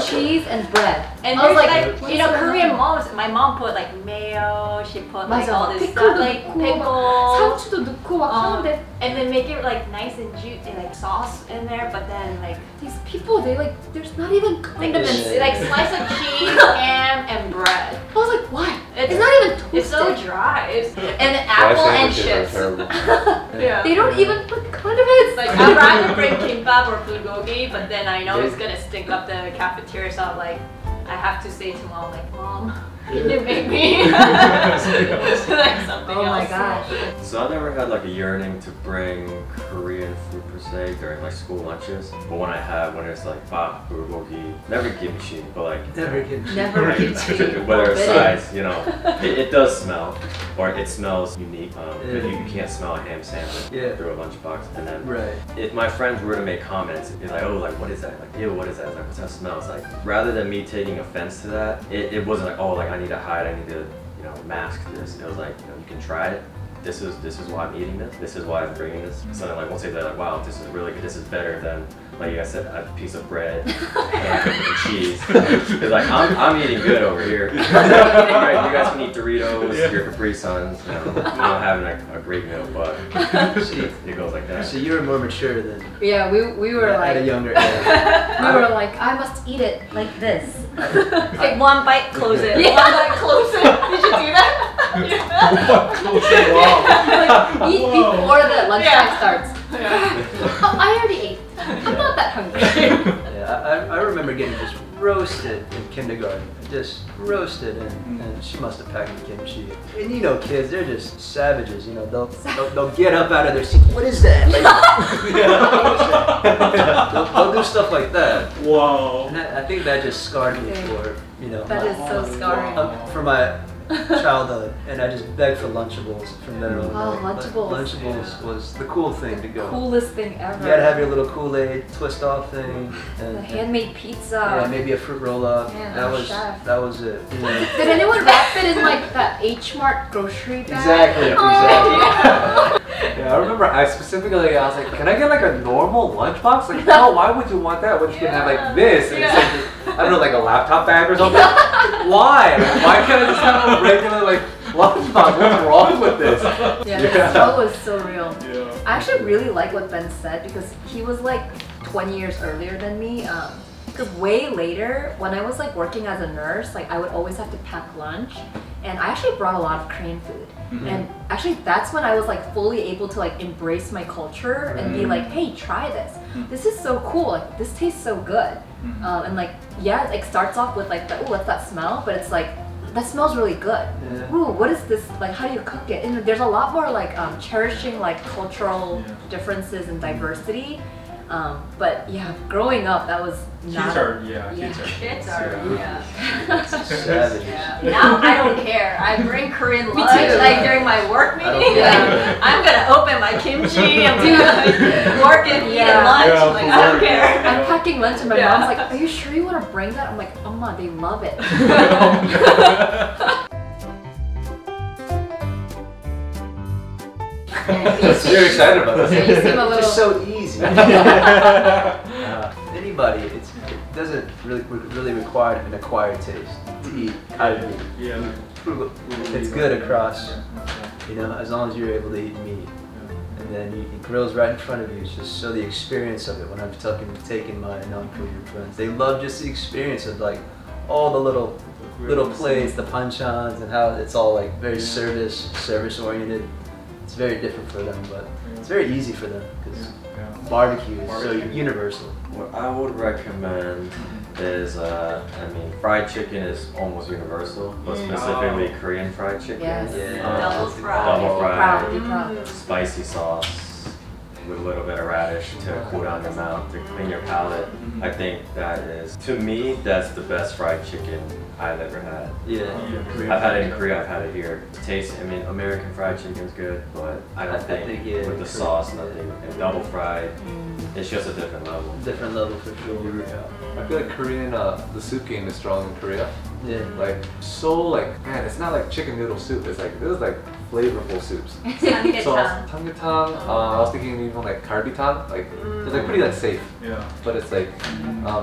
cheese and bread. And I was there's like, you know, Korean moms, my mom put like mayo, she put like all this stuff, like pickles. 상추도 넣고 막 하는데. And then make it like nice and juicy, like sauce in there, but then like these people, they like, there's not even condiments. Like slice of cheese, ham, and bread. I was like, why? It's not even toasted. It's so dry. And apple and chips. Yeah. They don't even put condiments. Like I'd rather bring kimbap or bulgogi, but then I know it's gonna stink up the cafeteria, so I'm like, I have to say to mom, like, Mom, can you make me like something else? Oh my gosh. So I never had like a yearning to bring Korean food per se during like school lunches. But when I have, when it's like bap, bulgogi, never kimchi, but like never kimchi. Never kimchi. Whether it's size, you know, it does smell, or it smells unique. You can't smell a ham sandwich through a lunchbox. And then if my friends were to make comments, it's like, oh, like what is that? Like, ew, what is that? Like, what's that smell? It's like, rather than me taking offense to that, it wasn't like, oh, like I need to hide, I need to, you know, mask this. It was like, you know, you can try it. This is why I'm eating this. This is why I'm bringing this. So then, like, once they say like, wow, this is really good. This is better than, like you guys said, a piece of bread and cheese. Because like I'm eating good over here. Right, you guys can eat Doritos, your Capri Suns. You know, I'm having a great meal, but it goes like that. So you were more mature than. Yeah, we were like at a younger age. we were like, I must eat it like this. Take one bite, close it. One bite, close it. Did you do that? Wow. Like, eat before the lunchtime starts. Oh, I already ate. I'm not that hungry. Yeah, I remember getting just roasted in kindergarten. Just roasted, and she must have packed the kimchi. And you know, kids, they're just savages. You know, they'll get up out of their seat. What is that? Like, they'll do stuff like that. Wow. And I think that just scarred me for, you know. That is so scarring. For my childhood, and I just begged for Lunchables from then on. Oh, Lunchables. Lunchables was the cool thing to go. Coolest thing ever. You gotta have your little Kool-Aid twist off thing. And the handmade pizza. Yeah, maybe a fruit roll up. That was it. Yeah. Did anyone wrap it in like that H-Mart grocery bag? Exactly. Yeah, I remember I was like, can I get like a normal lunchbox? Like, no, why would you want that when you can have like this? And it's like, I don't know, like a laptop bag or something? Why? Like, why can't I just have a regular like lunchbox? What's wrong with this? Yeah, that struggle was so real. Yeah. I actually really like what Ben said because he was like 20 years earlier than me. Because way later, when I was like working as a nurse, like I would always have to pack lunch, and I actually brought a lot of Korean food. And actually, that's when I was like fully able to like embrace my culture and be like, hey, try this. This is so cool. Like this tastes so good. And like, yeah, it like starts off with like, oh, what's that smell? But it's like, that smells really good. Ooh, what is this? Like, how do you cook it? And there's a lot more like cherishing like cultural differences and diversity. But yeah, growing up, that was not. Kids are. Savages. Now I don't care. I bring Korean lunch like during my work meeting. Like, I'm gonna open my kimchi. I'm gonna like, work and eat at lunch. Like I don't care. I'm packing lunch and my mom's like, "Are you sure you want to bring that?" I'm like, "Amma, they love it." You're excited about this. You seem a little... It's so easy. Anybody, it doesn't really require an acquired taste to eat out of meat. Yeah. It's good across, you know, as long as you're able to eat meat. And then it grills right in front of you. It's just so the experience of it. When I'm taking my non-Korean friends, they love just the experience of like all the little plates, the panchan, and how it's all like very service oriented. It's very different for them, but it's very easy for them because barbecue is so universal. What I would recommend is, I mean, fried chicken is almost universal, but specifically Korean fried chicken. Yes. Double fried. Spicy sauce with a little bit of radish to cool down your mouth, to clean your palate. I think that is, to me, that's the best fried chicken I've ever had. I've had it in Korea, I've had it here. I mean, American fried chicken's good, but I don't think with the sauce, nothing. And double fried, it's just a different level. Different level for sure. I feel like Korean, the soup game is strong in Korea. Yeah. Like, so like, man, it's not like chicken noodle soup. It's like, it was like flavorful soups. Samgyetang. So samgyetang, I was thinking even like galbitang, like it's like pretty like safe. Yeah. But it's like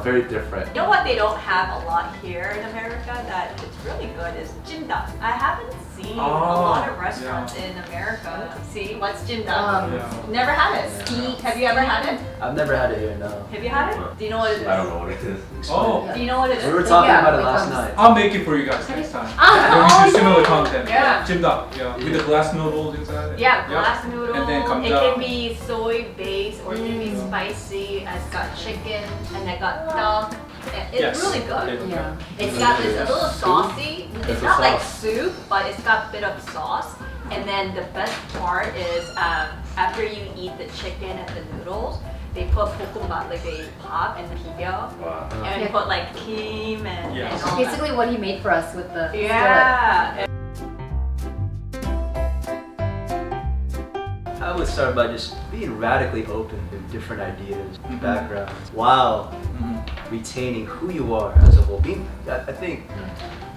very different. You know what they don't have a lot here in America that it's really good is jimdap. I haven't seen a lot of restaurants in America. See, what's jimdap? Never had it. Have you ever had it? I've never had it here, no. Have you had it? Do you know what it is? I don't know what it is. Oh. Do you know what it is? We were talking about it it last comes- night. I'll make it for you guys next time. Oh, We do similar content. Yeah. Jimdap, yeah. With the glass noodles inside it. Yeah, glass noodle. And then it 감자. can be soy based or it can be spicy. And it's got chicken and it got duck. It's Yes. really good. Yeah. It's got it's a little saucy. It's It's a not like sauce. soup, but it's got a bit of sauce. And then the best part is after you eat the chicken and the noodles, they put 볶음밥, like they pop and pigyo, Wow. and put like kim and, Yes. and all that. Basically what he made for us with the Yeah. I would start by just being radically open to different ideas, backgrounds, while retaining who you are as a whole. I think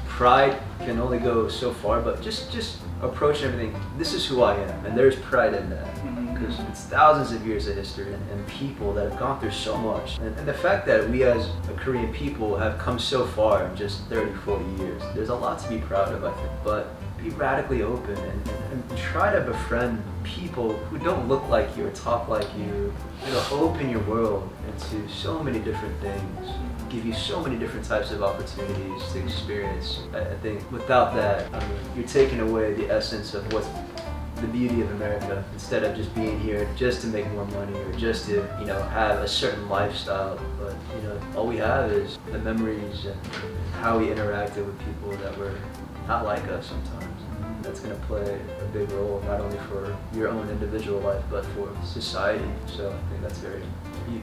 pride can only go so far, but just approach everything. This is who I am, and there's pride in that. Because it's thousands of years of history and people that have gone through so much. And the fact that we as a Korean people have come so far in just 30, 40 years, there's a lot to be proud of, I think. But be radically open and try to befriend people who don't look like you or talk like you. It'll open your world into so many different things, give you so many different types of opportunities to experience. I think without that, I mean, you're taking away the essence of what's the beauty of America, instead of just being here just to make more money or just to, have a certain lifestyle. But, all we have is the memories and how we interacted with people that were not like us sometimes. That's going to play a big role, not only for your own individual life, but for society. So I think that's very,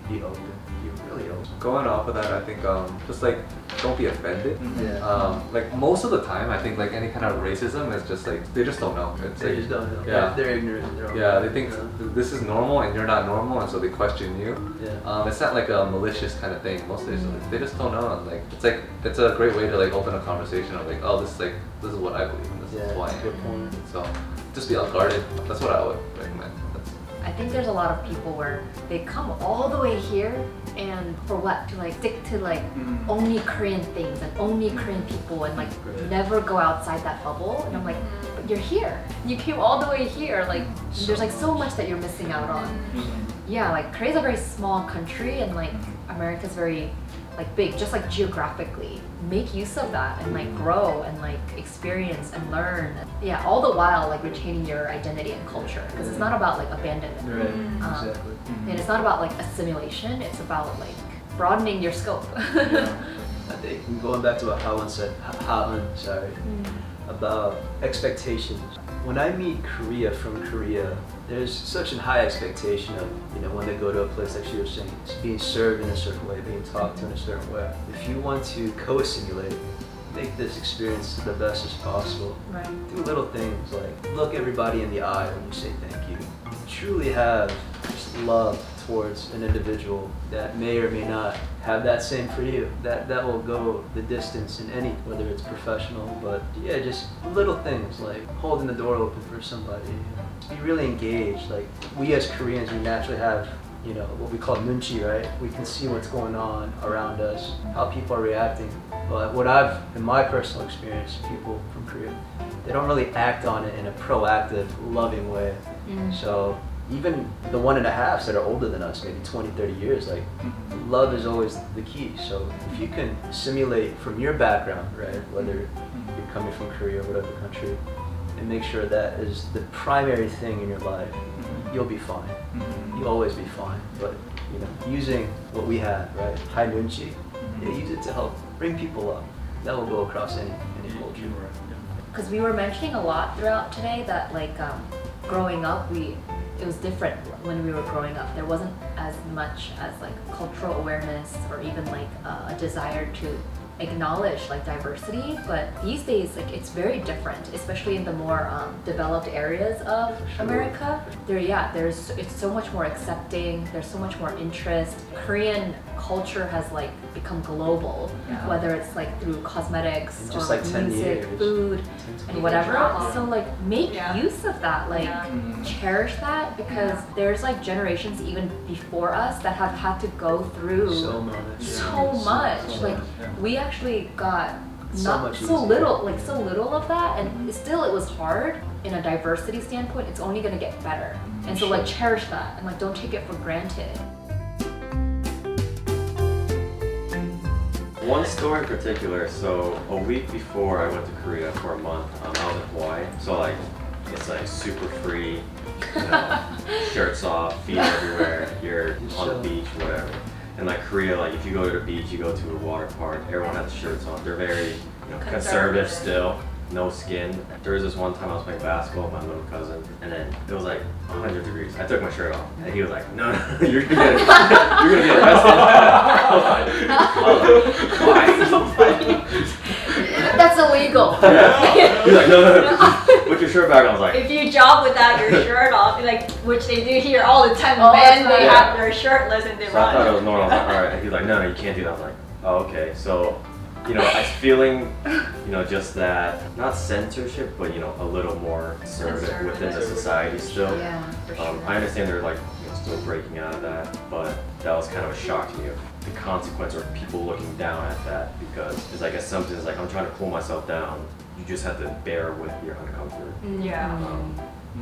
be open, be really open. Going off of that, I think just like don't be offended. Yeah. Like most of the time, I think like any kind of racism is just like they just don't know. It's They like, just don't know. Yeah. They're ignorant. They're Yeah, they think this is normal and you're not normal, and so they question you. Yeah. It's not like a malicious kind of thing. Most days they just don't know, and like it's a great way to like open a conversation of like, oh, this is what I believe, and this is why I am. Good point. So just be unguarded. That's what I would recommend. I think there's a lot of people where they come all the way here and for what? To like stick to like only Korean things and only Korean people and like never go outside that bubble. And I'm like, but you're here. You came all the way here. Like there's like so much that you're missing out on. Yeah, like Korea's a very small country and like America's very like big, just like geographically. Make use of that and like grow and like experience and learn. Yeah, all the while like retaining your identity and culture, because it's not about like abandonment. Right, exactly. And it's not about like assimilation, it's about like broadening your scope. I think going back to what Ha-eun said, about expectations. When I meet Korea from Korea, there's such a high expectation of, when they go to a place like she was saying, it's being served in a certain way, being talked to in a certain way. If you want to co-assimilate, make this experience the best as possible. Right. Do little things like look everybody in the eye when you say thank you. Truly have just love towards an individual that may or may not have that same for you. That will go the distance in any, whether it's professional, but yeah, just little things like holding the door open for somebody. Be really engaged. Like we as Koreans, we naturally have, what we call nunchi, right? We can see what's going on around us, how people are reacting. But what in my personal experience, people from Korea, they don't really act on it in a proactive, loving way. So even the 1.5s that are older than us, maybe 20, 30 years, like love is always the key. So if you can simulate from your background, right, whether you're coming from Korea or whatever country, and make sure that is the primary thing in your life, you'll be fine. You'll always be fine. But using what we have, right, high nunchi, use it to help bring people up. That will go across any culture. Because we were mentioning a lot throughout today that like growing up, it was different when we were growing up. There wasn't as much as like cultural awareness or even like a desire to acknowledge like diversity, but these days like it's very different, especially in the more developed areas of America. It's so much more accepting, there's so much more interest. Korean culture has like become global, whether it's like through cosmetics or just like 10 music, years. food, and whatever. So like make use of that, like cherish that, because there's like generations even before us that have had to go through so much. Like we actually got so little of that, and still it was hard. In a diversity standpoint, it's only gonna get better. And so like cherish that and like don't take it for granted. One story in particular, so a week before I went to Korea for a month, I was in Hawaii. So like, it's like super free, you know, shirts off, feet everywhere, you're on the beach, whatever. And like Korea, like if you go to the beach, you go to a water park, everyone has shirts on. They're very conservative still. No skin. There was this one time I was playing basketball with my little cousin, and then it was like 100 degrees. I took my shirt off, and he was like, "No, you're gonna get arrested." Why? That's illegal. Yeah. He's like, no. Put your shirt back on. I was like, if you jog without your shirt off, like which they do here all the time, men they have their shirtless and they so run. I thought it was normal. I was like, all right. He's like, no, you can't do that. I was like, oh, okay. So. You know, I was feeling, just that, not censorship, but, a little more conservative within the society still. Yeah, for sure. I understand they're like, still breaking out of that, but that was kind of a shock to me of the consequence or people looking down at that, because it's, I guess, something is like, I'm trying to cool myself down. You just have to bear with your uncomfort. Yeah.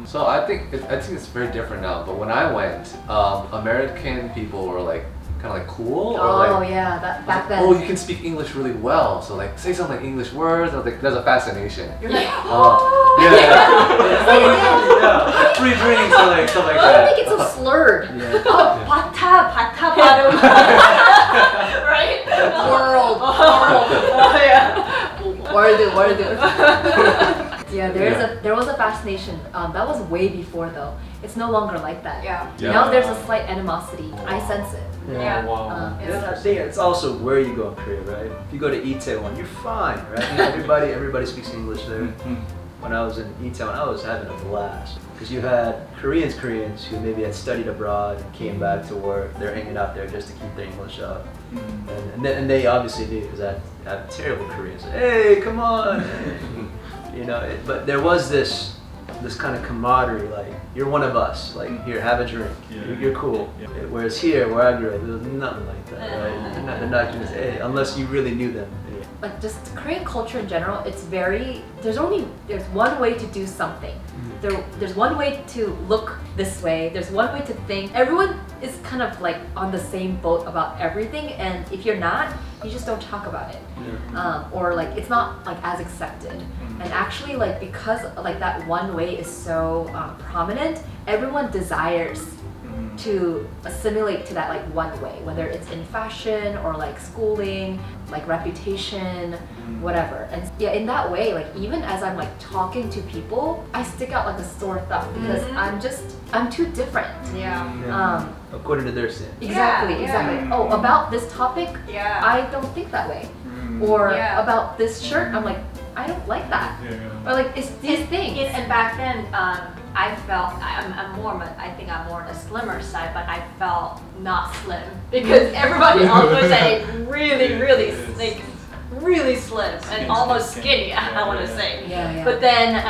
So I think it's very different now, but when I went, American people were like, kind of like cool, or like, back then. Oh, you can speak English really well, so like say some like English words. I was like, there's a fascination. You're like, free drinks or like stuff like I that. don't think it's so slurred. Oh, pata, right? World. Word. Yeah, there was a fascination. That was way before though. It's no longer like that. Now there's a slight animosity. I sense it. Wow. It's also where you go in Korea, right? If you go to Itaewon, you're fine, right? Everybody speaks English there. When I was in Itaewon, I was having a blast, because you had Koreans who maybe had studied abroad and came back to work. They're hanging out there just to keep their English up, and they obviously knew, because I have terrible Koreans. Hey, come on, but there was this kind of camaraderie, like, you're one of us, like, here, have a drink, you're cool. Whereas here, where I grew up, there was nothing like that, right? They're not just, hey, unless you really knew them. Like, just Korean culture in general, it's very, there's one way to do something. There's one way to look this way, there's one way to think. Everyone is kind of like on the same boat about everything, and if you're not, you just don't talk about it. Or like, it's not like as accepted. And actually, like, because like that one way is so prominent, everyone desires to assimilate to that like one way, whether it's in fashion or like schooling, like reputation, whatever. And yeah, in that way, like even as I'm like talking to people, I stick out like a sore thumb, because I'm too different. According to their standards. Exactly. Oh, about this topic, I don't think that way. Or about this shirt, I'm like, I don't like that. Or like, it's these things. And back then, I felt I'm more on the slimmer side, but I felt not slim, because everybody else was like really slim and almost skinny. I want to say. But then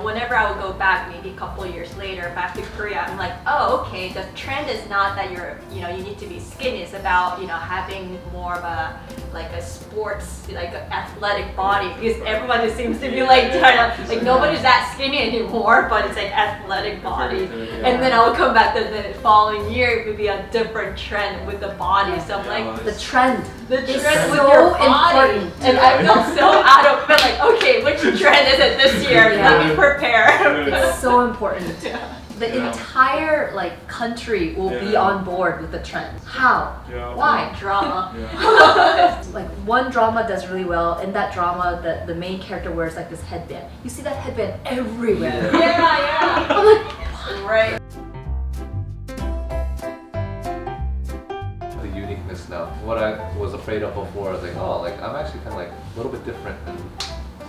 whenever I would go back, maybe a couple years later, back to Korea, I'm like, oh, okay, the trend is not that you need to be skinny. It's about having more of a sports, like an athletic body, because everybody seems to be like trying to, like, nobody's that skinny anymore, but it's like athletic body. And then I would come back the following year, it would be a different trend with the body. So I'm like, the trend with so your body. important. And I feel so out of it, like, okay, which trend is it this year? Let me prepare. It's so important. The entire like country will be on board with the trend. How? Why? Drama. Like one drama does really well. In that drama, the main character wears like this headband. You see that headband everywhere. I'm like, what? Right. The uniqueness now. What I was afraid of before, I was like, oh, like I'm actually kind of like a little bit different than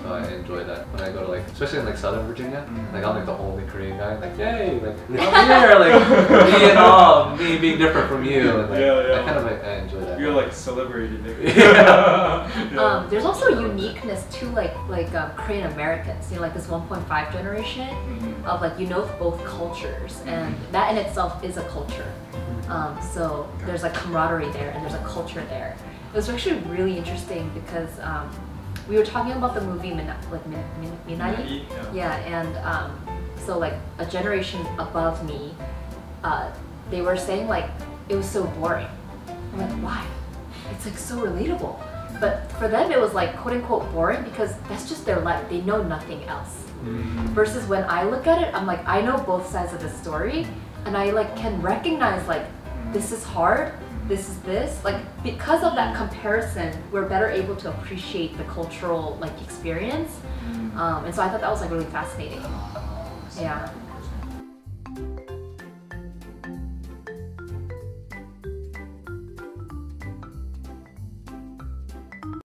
So I enjoy that when I go to like, especially in like Southern Virginia. Like I'm like the only Korean guy. Like yay, like I'm here, like me and all, me being different from you. And, like, I kind of I enjoy that. You're like celebrated. There's also uniqueness to like Korean Americans. You know, like this 1.5 generation of like both cultures, and that in itself is a culture. So there's a camaraderie there, and there's a culture there. It was actually really interesting because we were talking about the movie Minari. Yeah, and so like a generation above me, they were saying like it was so boring. I'm like, why? It's like so relatable. But for them it was like quote unquote boring because that's just their life. They know nothing else. Versus when I look at it, I'm like, I know both sides of the story, and I like can recognize like this is hard, this is this. Like because of that comparison, we're better able to appreciate the cultural like experience. And so I thought that was like really fascinating. Yeah.